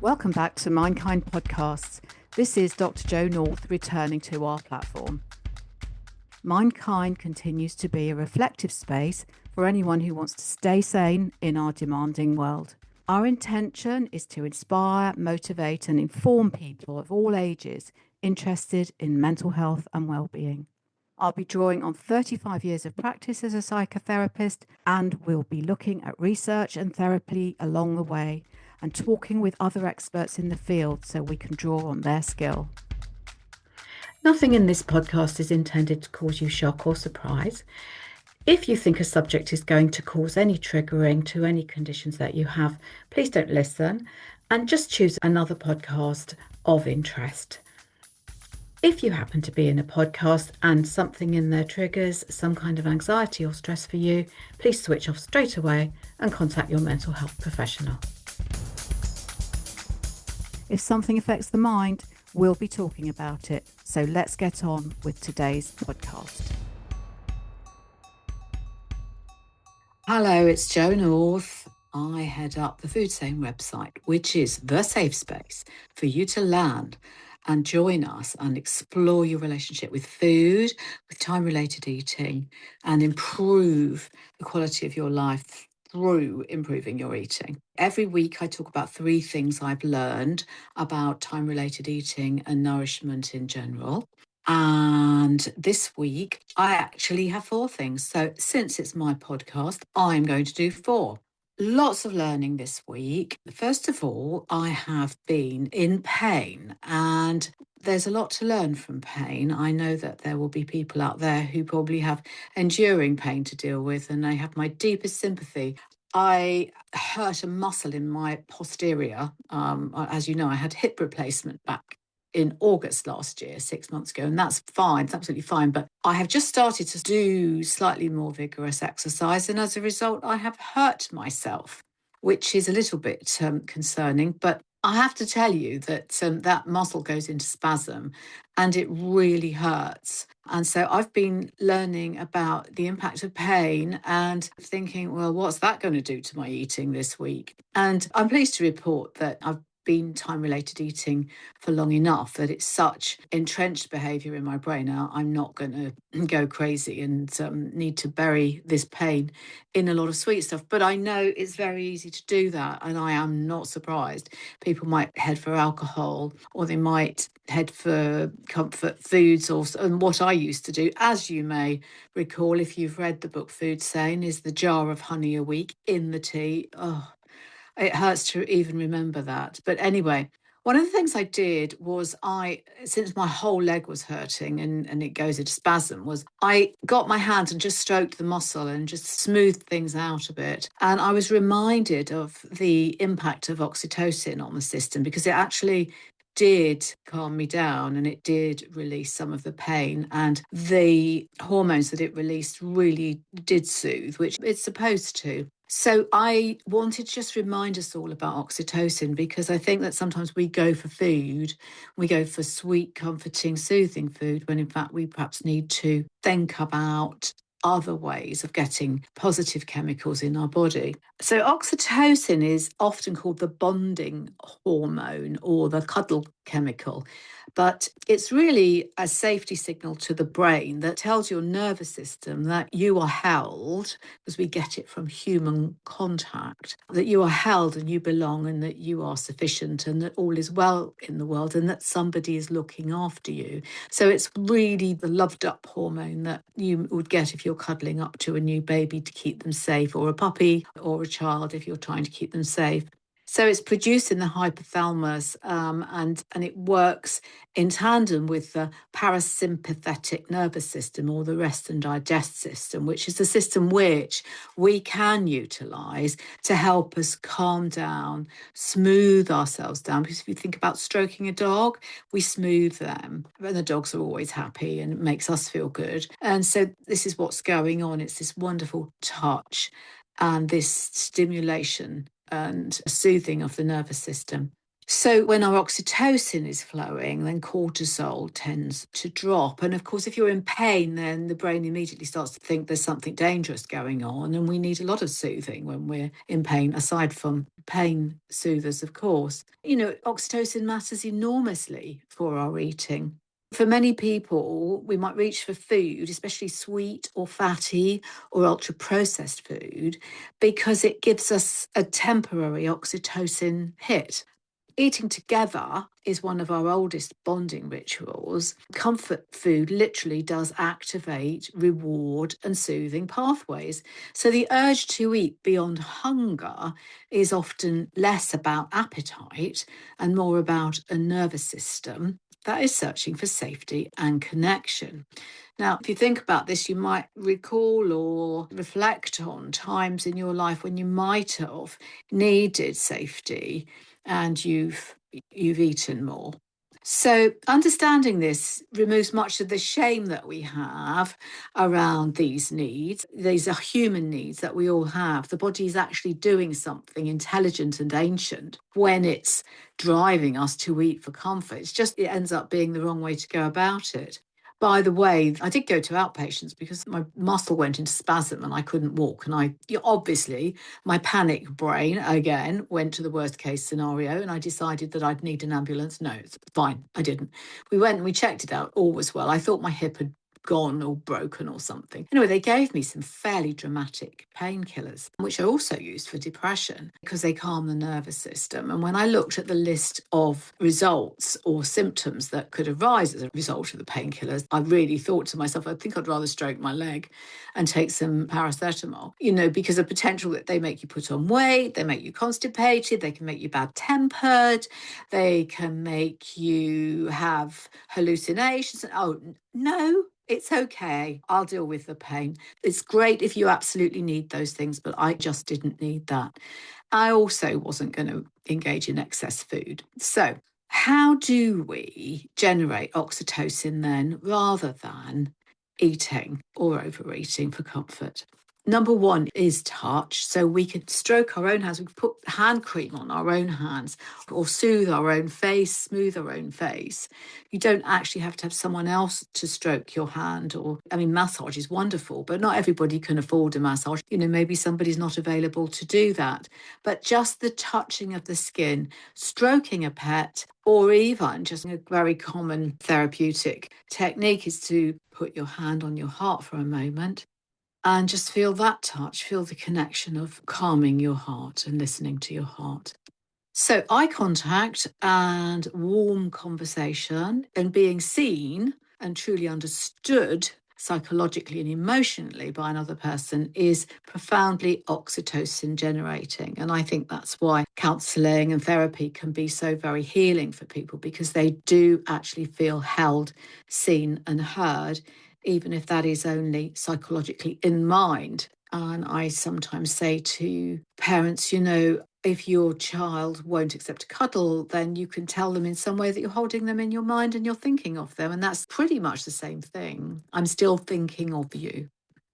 Welcome back to Mindkind Podcasts. This is Dr. Jo North returning to our platform. Mindkind continues to be a reflective space for anyone who wants to stay sane in our demanding world. Our intention is to inspire, motivate and inform people of all ages interested in mental health and well-being. I'll be drawing on 35 years of practice as a psychotherapist, and we'll be looking at research and therapy along the way and talking with other experts in the field so we can draw on their skill. Nothing in this podcast is intended to cause you shock or surprise. If you think a subject is going to cause any triggering to any conditions that you have, please don't listen and just choose another podcast of interest. If you happen to be in a podcast and something in there triggers some kind of anxiety or stress for you, please switch off straight away and contact your mental health professional. If something affects the mind, we'll be talking about it. So let's get on with today's podcast. Hello, it's Jo North. I head up the Food Sane website, which is the safe space for you to land and join us and explore your relationship with food, with time-related eating, and improve the quality of your life through improving your eating. Every week I talk about 3 things I've learned about time-related eating and nourishment in general. And this week I actually have 4 things. So since it's my podcast, I'm going to do 4. Lots of learning this week. First of all, I have been in pain, and there's a lot to learn from pain. I know that there will be people out there who probably have enduring pain to deal with, and I have my deepest sympathy. I hurt a muscle in my posterior. As you know, I had hip replacement back in August last year, 6 months ago, and that's fine, it's absolutely fine. But I have just started to do slightly more vigorous exercise, and as a result, I have hurt myself, which is a little bit concerning. But I have to tell you that that muscle goes into spasm and it really hurts. And so I've been learning about the impact of pain and thinking, well, what's that going to do to my eating this week? And I'm pleased to report that I've been time-related eating for long enough that it's such entrenched behaviour in my brain now. I'm not going to go crazy and need to bury this pain in a lot of sweet stuff. But I know it's very easy to do that, and I am not surprised. People might head for alcohol, or they might head for comfort foods, and what I used to do, as you may recall if you've read the book Food Sane, is the jar of honey a week in the tea. Oh, it hurts to even remember that. But anyway, one of the things I did was since my whole leg was hurting and it goes into spasm, was I got my hand and just stroked the muscle and just smoothed things out a bit. And I was reminded of the impact of oxytocin on the system, because it actually did calm me down and it did release some of the pain, and the hormones that it released really did soothe, which it's supposed to. So I wanted to just remind us all about oxytocin, because I think that sometimes we go for food, we go for sweet, comforting, soothing food, when in fact we perhaps need to think about other ways of getting positive chemicals in our body. So oxytocin is often called the bonding hormone or the cuddle chemical, but it's really a safety signal to the brain that tells your nervous system that you are held, because we get it from human contact, that you are held and you belong and that you are sufficient and that all is well in the world and that somebody is looking after you. So it's really the loved up hormone that you would get if you're cuddling up to a new baby to keep them safe, or a puppy or a child if you're trying to keep them safe. So it's produced in the hypothalamus, and it works in tandem with the parasympathetic nervous system, or the rest and digest system, which is the system which we can utilise to help us calm down, smooth ourselves down. Because if you think about stroking a dog, we smooth them, and the dogs are always happy and it makes us feel good. And so this is what's going on. It's this wonderful touch and this stimulation and soothing of the nervous system. So when our oxytocin is flowing, then cortisol tends to drop. And of course, if you're in pain, then the brain immediately starts to think there's something dangerous going on. And we need a lot of soothing when we're in pain, aside from pain soothers, of course. Oxytocin matters enormously for our eating. For many people, we might reach for food, especially sweet or fatty or ultra processed food, because it gives us a temporary oxytocin hit. Eating together is one of our oldest bonding rituals. Comfort food literally does activate reward and soothing pathways. So the urge to eat beyond hunger is often less about appetite and more about a nervous system that is searching for safety and connection. Now, if you think about this, you might recall or reflect on times in your life when you might have needed safety and you've eaten more. So understanding this removes much of the shame that we have around these needs. These are human needs that we all have. The body is actually doing something intelligent and ancient when it's driving us to eat for comfort. It ends up being the wrong way to go about it. By the way, I did go to outpatients because my muscle went into spasm and I couldn't walk. And obviously, my panic brain again went to the worst case scenario and I decided that I'd need an ambulance. No, it's fine. I didn't. We went and we checked it out. All was well. I thought my hip had gone or broken or something. Anyway, they gave me some fairly dramatic painkillers, which are also used for depression because they calm the nervous system. And when I looked at the list of results or symptoms that could arise as a result of the painkillers, I really thought to myself, I think I'd rather stroke my leg and take some paracetamol, because the potential that they make you put on weight, they make you constipated, they can make you bad tempered, they can make you have hallucinations. Oh, no, it's okay. I'll deal with the pain. It's great if you absolutely need those things, but I just didn't need that. I also wasn't going to engage in excess food. So, how do we generate oxytocin then rather than eating or overeating for comfort? Number one is touch. So we could stroke our own hands, we could put hand cream on our own hands or soothe our own face, smooth our own face. You don't actually have to have someone else to stroke your hand massage is wonderful, but not everybody can afford a massage. Maybe somebody's not available to do that. But just the touching of the skin, stroking a pet, or even just a very common therapeutic technique is to put your hand on your heart for a moment and just feel that touch, feel the connection of calming your heart and listening to your heart. So, eye contact and warm conversation and being seen and truly understood psychologically and emotionally by another person is profoundly oxytocin generating. And I think that's why counseling and therapy can be so very healing for people because they do actually feel held, seen, and heard, even if that is only psychologically in mind. And I sometimes say to parents, if your child won't accept a cuddle, then you can tell them in some way that you're holding them in your mind and you're thinking of them. And that's pretty much the same thing. I'm still thinking of you.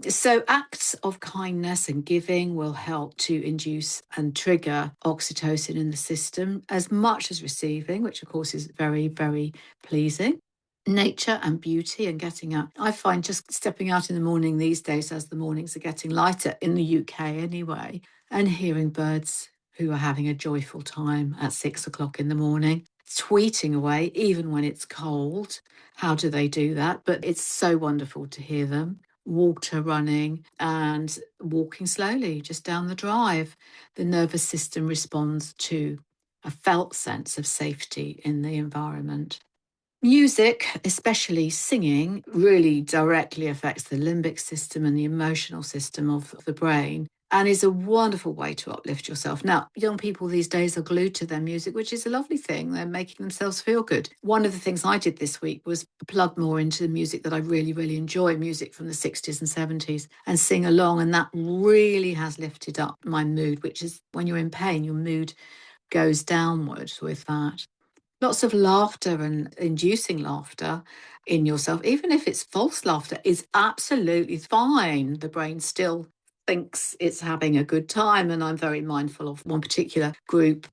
So acts of kindness and giving will help to induce and trigger oxytocin in the system as much as receiving, which of course is very, very pleasing. Nature and beauty and getting out. I find just stepping out in the morning these days, as the mornings are getting lighter in the UK anyway, and hearing birds who are having a joyful time at 6 o'clock in the morning, tweeting away, even when it's cold. How do they do that? But it's so wonderful to hear them. Water running and walking slowly just down the drive. The nervous system responds to a felt sense of safety in the environment. Music, especially singing, really directly affects the limbic system and the emotional system of the brain and is a wonderful way to uplift yourself. Now, young people these days are glued to their music, which is a lovely thing. They're making themselves feel good. One of the things I did this week was plug more into the music that I really, really enjoy, music from the 60s and 70s, and sing along. And that really has lifted up my mood, which is when you're in pain, your mood goes downwards with that. Lots of laughter and inducing laughter in yourself, even if it's false laughter, is absolutely fine. The brain still thinks it's having a good time. And I'm very mindful of one particular group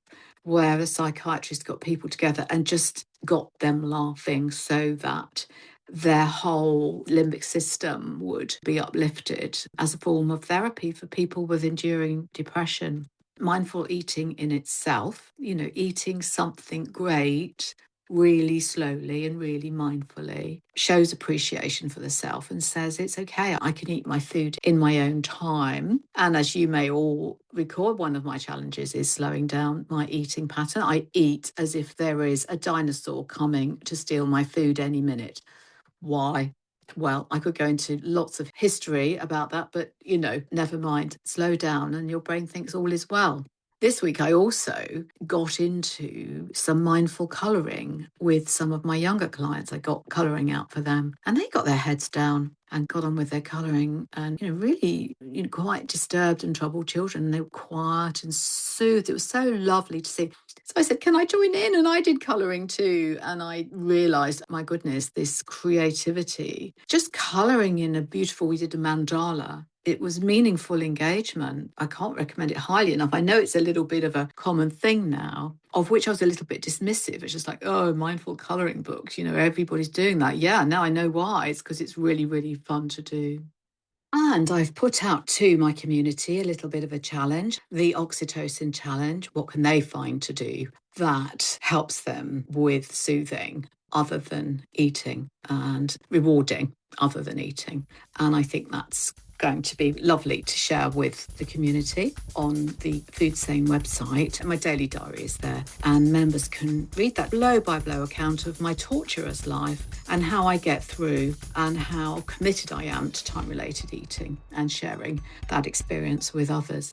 where a psychiatrist got people together and just got them laughing so that their whole limbic system would be uplifted as a form of therapy for people with enduring depression. Mindful eating in itself, eating something great really slowly and really mindfully shows appreciation for the self and says it's okay, I can eat my food in my own time. And as you may all recall, one of my challenges is slowing down my eating pattern. I eat as if there is a dinosaur coming to steal my food any minute. Why? Well, I could go into lots of history about that, but never mind. Slow down and your brain thinks all is well. This week, I also got into some mindful colouring with some of my younger clients. I got colouring out for them and they got their heads down and got on with their colouring and, really, quite disturbed and troubled children. They were quiet and soothed. It was so lovely to see. So I said, can I join in? And I did colouring too. And I realised, my goodness, this creativity, just colouring in we did a mandala. It was meaningful engagement. I can't recommend it highly enough. I know it's a little bit of a common thing now, of which I was a little bit dismissive. It's just like, oh, mindful colouring books, everybody's doing that. Yeah, now I know why. It's because it's really, really fun to do. And I've put out to my community a little bit of a challenge, the Oxytocin challenge. What can they find to do that helps them with soothing other than eating and rewarding other than eating? And I think that's going to be lovely to share with the community on the Food Sane website. My daily diary is there, and members can read that blow-by-blow account of my torturous life and how I get through and how committed I am to time-related eating and sharing that experience with others.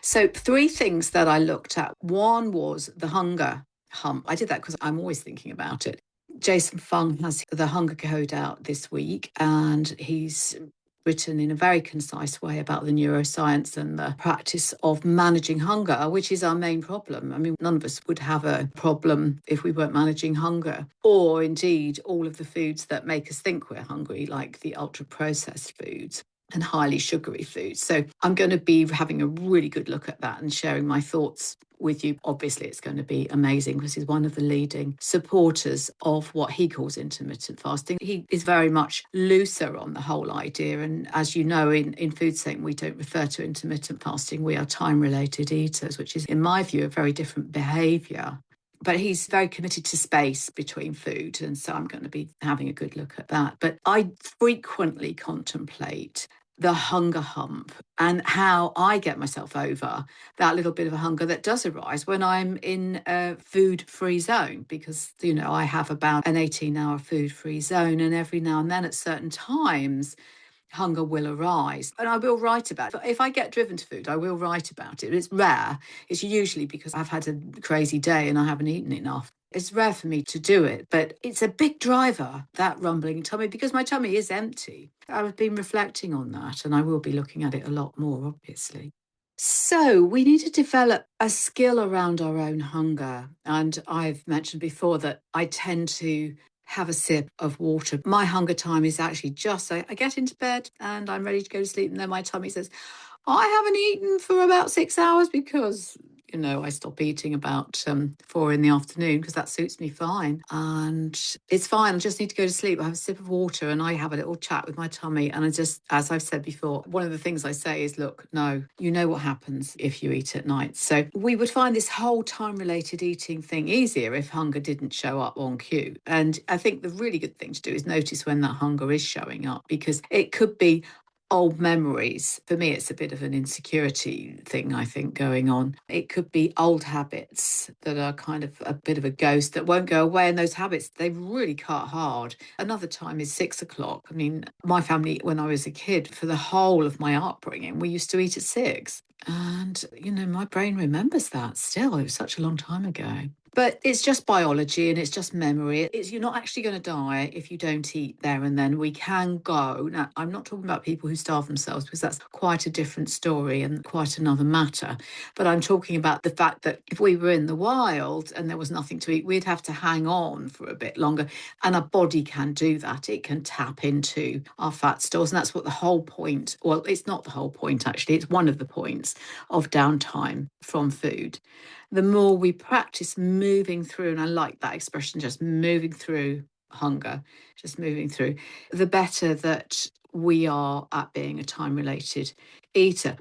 So 3 things that I looked at. One was the hunger hump. I did that because I'm always thinking about it. Jason Fung has the hunger code out this week, and he's written in a very concise way about the neuroscience and the practice of managing hunger, which is our main problem. I mean, none of us would have a problem if we weren't managing hunger, or indeed all of the foods that make us think we're hungry, like the ultra-processed foods and highly sugary foods. So I'm going to be having a really good look at that and sharing my thoughts with you. Obviously, it's going to be amazing because he's one of the leading supporters of what he calls intermittent fasting. He is very much looser on the whole idea. And as you know, in Food Sane, we don't refer to intermittent fasting. We are time-related eaters, which is, in my view, a very different behaviour. But he's very committed to space between food. And so I'm going to be having a good look at that. But I frequently contemplate the hunger hump and how I get myself over that little bit of a hunger that does arise when I'm in a food-free zone, because, I have about an 18-hour food-free zone, and every now and then at certain times, hunger will arise. And I will write about it. If I get driven to food, I will write about it. It's rare. It's usually because I've had a crazy day and I haven't eaten enough. It's rare for me to do it, but it's a big driver, that rumbling tummy, because my tummy is empty. I've been reflecting on that, and I will be looking at it a lot more, obviously. So we need to develop a skill around our own hunger. And I've mentioned before that I tend to have a sip of water. My hunger time is actually just so I get into bed and I'm ready to go to sleep. And then my tummy says, I haven't eaten for about 6 hours because, I stop eating about 4 in the afternoon because that suits me fine. And it's fine. I just need to go to sleep. I have a sip of water and I have a little chat with my tummy. And as I've said before, one of the things I say is, look, no, you know what happens if you eat at night. So we would find this whole time-related eating thing easier if hunger didn't show up on cue. And I think the really good thing to do is notice when that hunger is showing up, because it could be old memories. For me, it's a bit of an insecurity thing, I think, going on. It could be old habits that are kind of a bit of a ghost that won't go away. And those habits, they really cut hard. Another time is 6 o'clock. I mean, my family, when I was a kid, for the whole of my upbringing, we used to eat at 6. And, my brain remembers that still. It was such a long time ago. But it's just biology and it's just memory. You're not actually going to die if you don't eat there and then. We can go. Now, I'm not talking about people who starve themselves because that's quite a different story and quite another matter. But I'm talking about the fact that if we were in the wild and there was nothing to eat, we'd have to hang on for a bit longer. And our body can do that. It can tap into our fat stores. And that's what the whole point, well, it's not the whole point, actually. It's one of the points of downtime from food. The more we practice moving through, and I like that expression, just moving through hunger, just moving through, the better that we are at being a time related eater.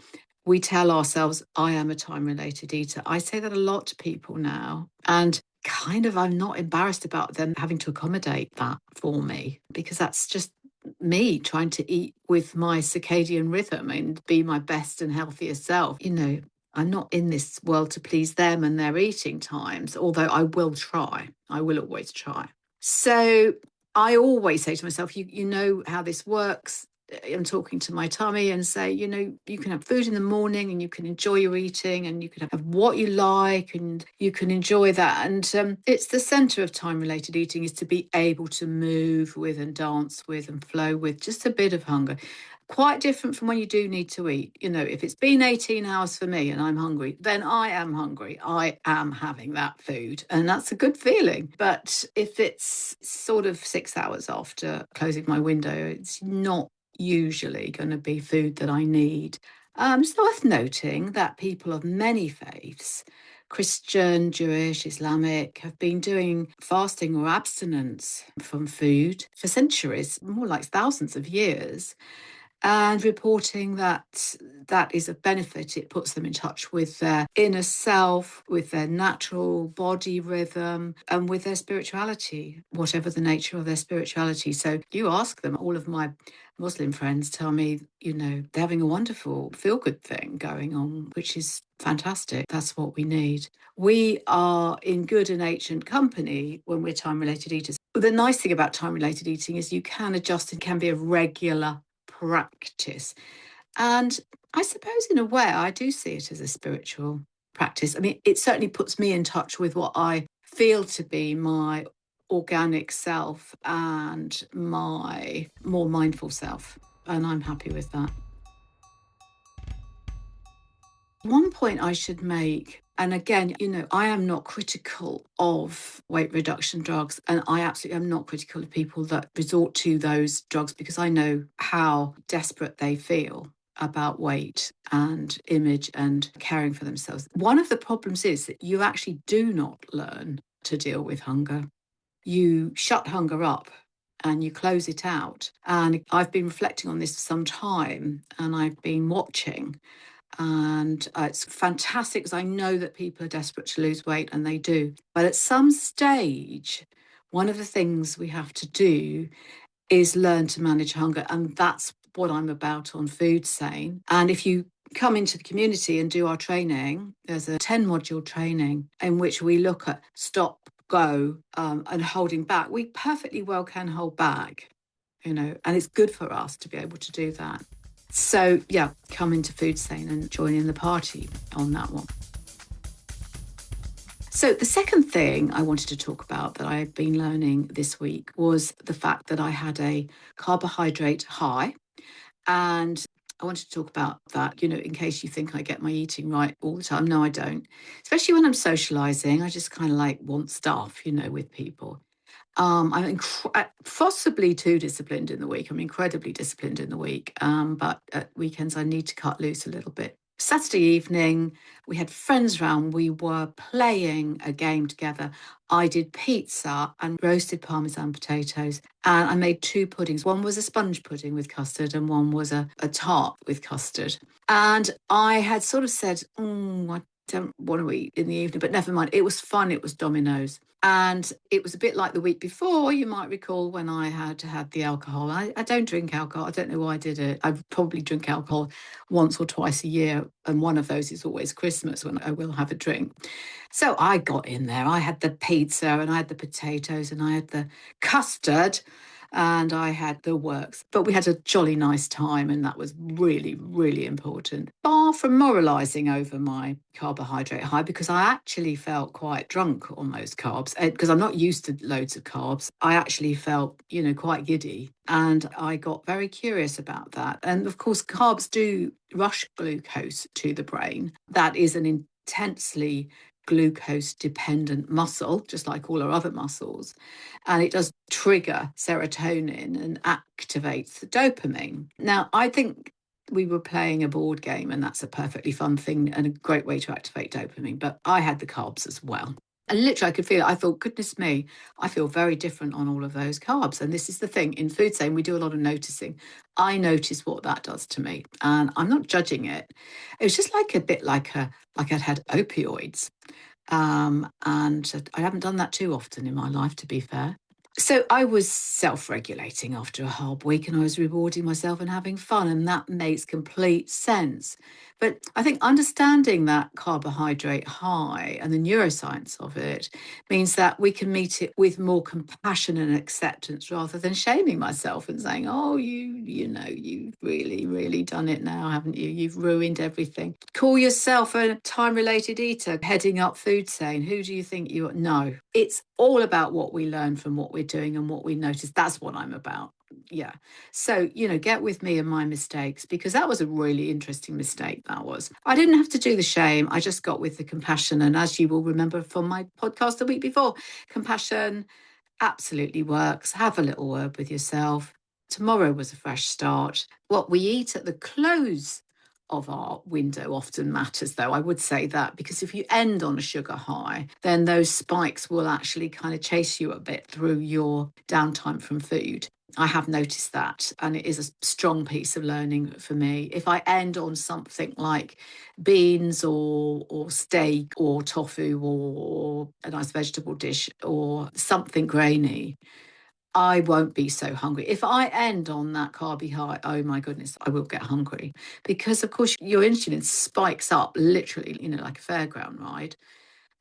We tell ourselves, I am a time related eater. I say that a lot to people now. And kind of, I'm not embarrassed about them having to accommodate that for me because that's just me trying to eat with my circadian rhythm and be my best and healthiest self. I'm not in this world to please them and their eating times, although I will try. I will always try. So I always say to myself, you know how this works. I'm talking to my tummy and say, you can have food in the morning and you can enjoy your eating and you can have what you like and you can enjoy that. And it's the center of time related eating is to be able to move with and dance with and flow with just a bit of hunger. Quite different from when you do need to eat. If it's been 18 hours for me and I'm hungry, then I am hungry. I am having that food and that's a good feeling. But if it's sort of 6 hours after closing my window, it's not usually going to be food that I need. It's worth noting that people of many faiths, Christian, Jewish, Islamic, have been doing fasting or abstinence from food for centuries, more like thousands of years, and reporting that that is a benefit. It puts them in touch with their inner self, with their natural body rhythm, and with their spirituality, whatever the nature of their spirituality. So you ask them, all of my Muslim friends tell me, they're having a wonderful feel-good thing going on, which is fantastic. That's what we need. We are in good and ancient company when we're time-related eaters. The nice thing about time-related eating is you can adjust. It can be a regular practice. And I suppose in a way, I do see it as a spiritual practice. I mean, it certainly puts me in touch with what I feel to be my organic self and my more mindful self. And I'm happy with that. One point I should make, and again, I am not critical of weight reduction drugs, and I absolutely am not critical of people that resort to those drugs because I know how desperate they feel about weight and image and caring for themselves. One of the problems is that you actually do not learn to deal with hunger. You shut hunger up and you close it out. And I've been reflecting on this for some time and I've been watching. And it's fantastic because I know that people are desperate to lose weight and they do. But at some stage, one of the things we have to do is learn to manage hunger. And that's what I'm about on Food Sane. And if you come into the community and do our training, there's a 10 module training in which we look at stop, go, and holding back. We perfectly well can hold back, and it's good for us to be able to do that. So, yeah, come into Food Sane and join in the party on that one. So the second thing I wanted to talk about that I've been learning this week was the fact that I had a carbohydrate high. And I wanted to talk about that, in case you think I get my eating right all the time. No, I don't. Especially when I'm socializing, I just kind of want stuff, with people. I'm possibly too disciplined in the week. I'm incredibly disciplined in the week, but at weekends I need to cut loose a little bit. Saturday evening, we had friends round. We were playing a game together. I did pizza and roasted Parmesan potatoes, and I made two puddings. One was a sponge pudding with custard, and one was a tart with custard. And I had sort of said, I don't want to eat in the evening, but never mind. It was fun. It was Domino's. And it was a bit like the week before, you might recall, when I had the alcohol. I don't drink alcohol. I don't know why I did it. I probably drink alcohol once or twice a year. And one of those is always Christmas when I will have a drink. So I got in there. I had the pizza and I had the potatoes and I had the custard. and I had the works. But we had a jolly nice time, and that was really, really important. Far from moralising over my carbohydrate high, because I actually felt quite drunk on those carbs, because I'm not used to loads of carbs. I actually felt, quite giddy. And I got very curious about that. And of course, carbs do rush glucose to the brain. That is an intensely glucose dependent muscle, just like all our other muscles. And it does trigger serotonin and activates the dopamine. Now, I think we were playing a board game, and that's a perfectly fun thing and a great way to activate dopamine. But I had the carbs as well. And literally, I could feel it. I thought, goodness me, I feel very different on all of those carbs. And this is the thing in food saying, we do a lot of noticing. I notice what that does to me, and I'm not judging it. It was just like a bit like I'd had opioids. And I haven't done that too often in my life, to be fair. So I was self-regulating after a hard week, and I was rewarding myself and having fun, and that makes complete sense. But I think understanding that carbohydrate high and the neuroscience of it means that we can meet it with more compassion and acceptance rather than shaming myself and saying, oh, you've really, really done it now, haven't you? You've ruined everything. Call yourself a time-related eater, heading up food saying, who do you think you are? No, it's all about what we learn from what we're doing and what we notice. That's what I'm about. Yeah. So, get with me and my mistakes, because that was a really interesting mistake. That was. I didn't have to do the shame. I just got with the compassion. And as you will remember from my podcast the week before, compassion absolutely works. Have a little word with yourself. Tomorrow was a fresh start. What we eat at the close of our window often matters, though. I would say that, because if you end on a sugar high, then those spikes will actually kind of chase you a bit through your downtime from food. I have noticed that, and it is a strong piece of learning for me. If I end on something like beans or steak or tofu or a nice vegetable dish or something grainy, I won't be so hungry. If I end on that carby high, oh my goodness, I will get hungry, because of course your insulin spikes up literally, like a fairground ride,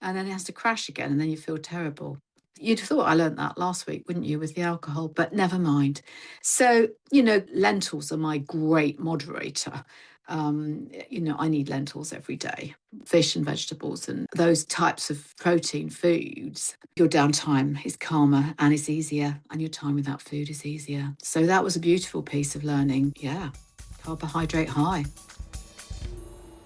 and then it has to crash again, and then you feel terrible. You'd have thought I learnt that last week, wouldn't you, with the alcohol? But never mind. So, lentils are my great moderator. I need lentils every day, fish and vegetables and those types of protein foods. Your downtime is calmer and it's easier, and your time without food is easier. So that was a beautiful piece of learning. Yeah, carbohydrate high.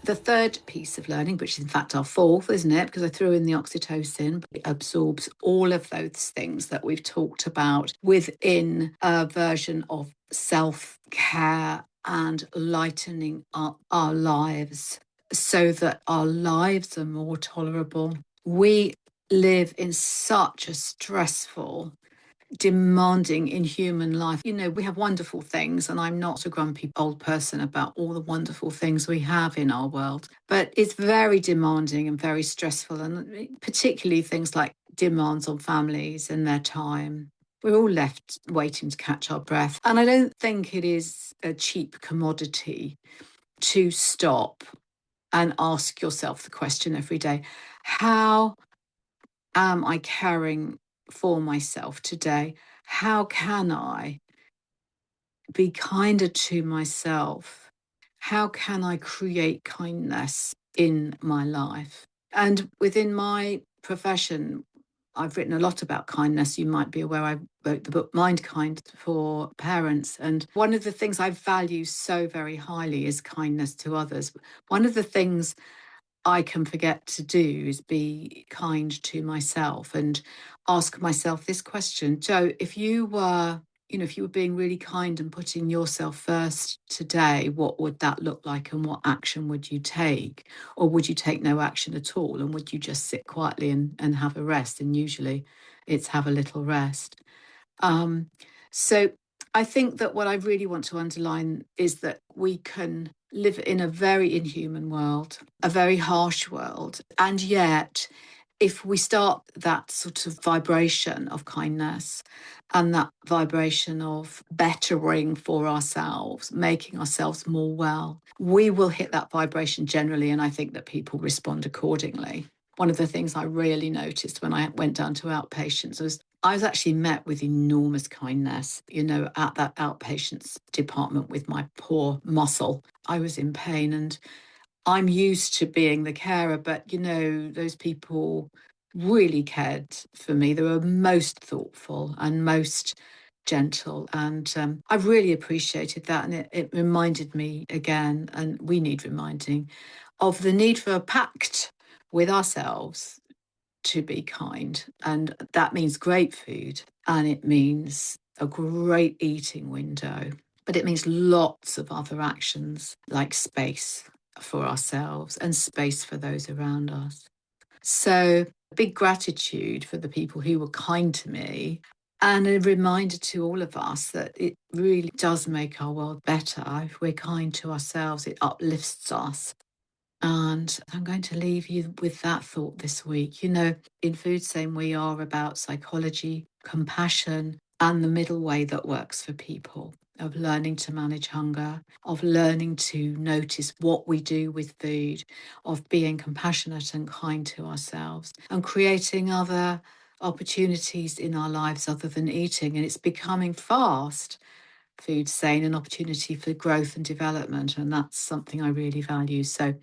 The third piece of learning, which is in fact our fourth, isn't it? Because I threw in the oxytocin, it absorbs all of those things that we've talked about within a version of self-care and lightening up our lives so that our lives are more tolerable. We live in such a stressful, demanding, inhuman life. We have wonderful things, and I'm not a grumpy old person about all the wonderful things we have in our world, but it's very demanding and very stressful, and particularly things like demands on families and their time. We're all left waiting to catch our breath. And I don't think it is a cheap commodity to stop and ask yourself the question every day, how am I caring for myself today? How can I be kinder to myself? How can I create kindness in my life? And within my profession, I've written a lot about kindness. You might be aware I wrote the book Mind Kind for parents. And one of the things I value so very highly is kindness to others. One of the things I can forget to do is be kind to myself and ask myself this question. Joe, if you were being really kind and putting yourself first today, what would that look like, and what action would you take? Or would you take no action at all, and would you just sit quietly and have a rest? And usually it's have a little rest. Um, so I think that what I really want to underline is that we can live in a very inhuman world, a very harsh world. And yet, if we start that sort of vibration of kindness and that vibration of bettering for ourselves, making ourselves more well, we will hit that vibration generally. And I think that people respond accordingly. One of the things I really noticed when I went down to outpatients was I was actually met with enormous kindness, at that outpatients department with my poor muscle. I was in pain and I'm used to being the carer, but those people really cared for me. They were most thoughtful and most gentle. And I really appreciated that. And it reminded me again, and we need reminding, of the need for a pact with ourselves to be kind. And that means great food and it means a great eating window, but it means lots of other actions like space for ourselves and space for those around us. So, big gratitude for the people who were kind to me. And a reminder to all of us that it really does make our world better. If we're kind to ourselves, it uplifts us. And I'm going to leave you with that thought this week. In Food Sane, we are about psychology, compassion, and the middle way that works for people, of learning to manage hunger, of learning to notice what we do with food, of being compassionate and kind to ourselves, and creating other opportunities in our lives other than eating. And it's becoming fast. Food Sane, an opportunity for growth and development. And that's something I really value. So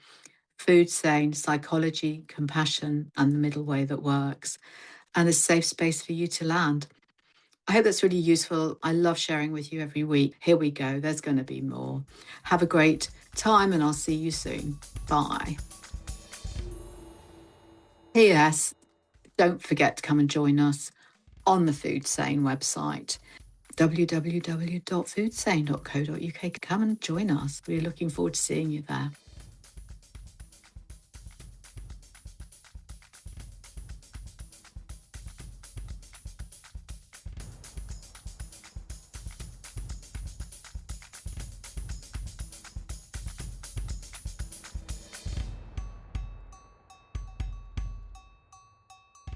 Food Sane, psychology, compassion, and the middle way that works, and a safe space for you to land. I hope that's really useful. I love sharing with you every week. Here we go. There's going to be more. Have a great time, and I'll see you soon. Bye. P.S. Don't forget to come and join us on the Food Sane website, www.foodsane.co.uk. Come and join us. We're looking forward to seeing you there.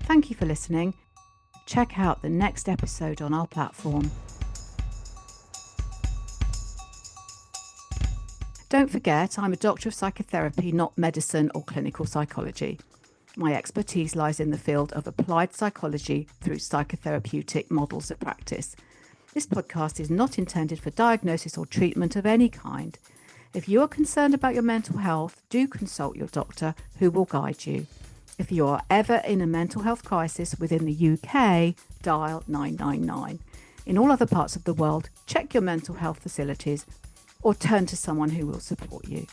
Thank you for listening. Check out the next episode on our platform. Don't forget, I'm a doctor of psychotherapy, not medicine or clinical psychology. My expertise lies in the field of applied psychology through psychotherapeutic models of practice. This podcast is not intended for diagnosis or treatment of any kind. If you are concerned about your mental health, do consult your doctor, who will guide you. If you are ever in a mental health crisis within the UK, dial 999. In all other parts of the world, check your mental health facilities or turn to someone who will support you.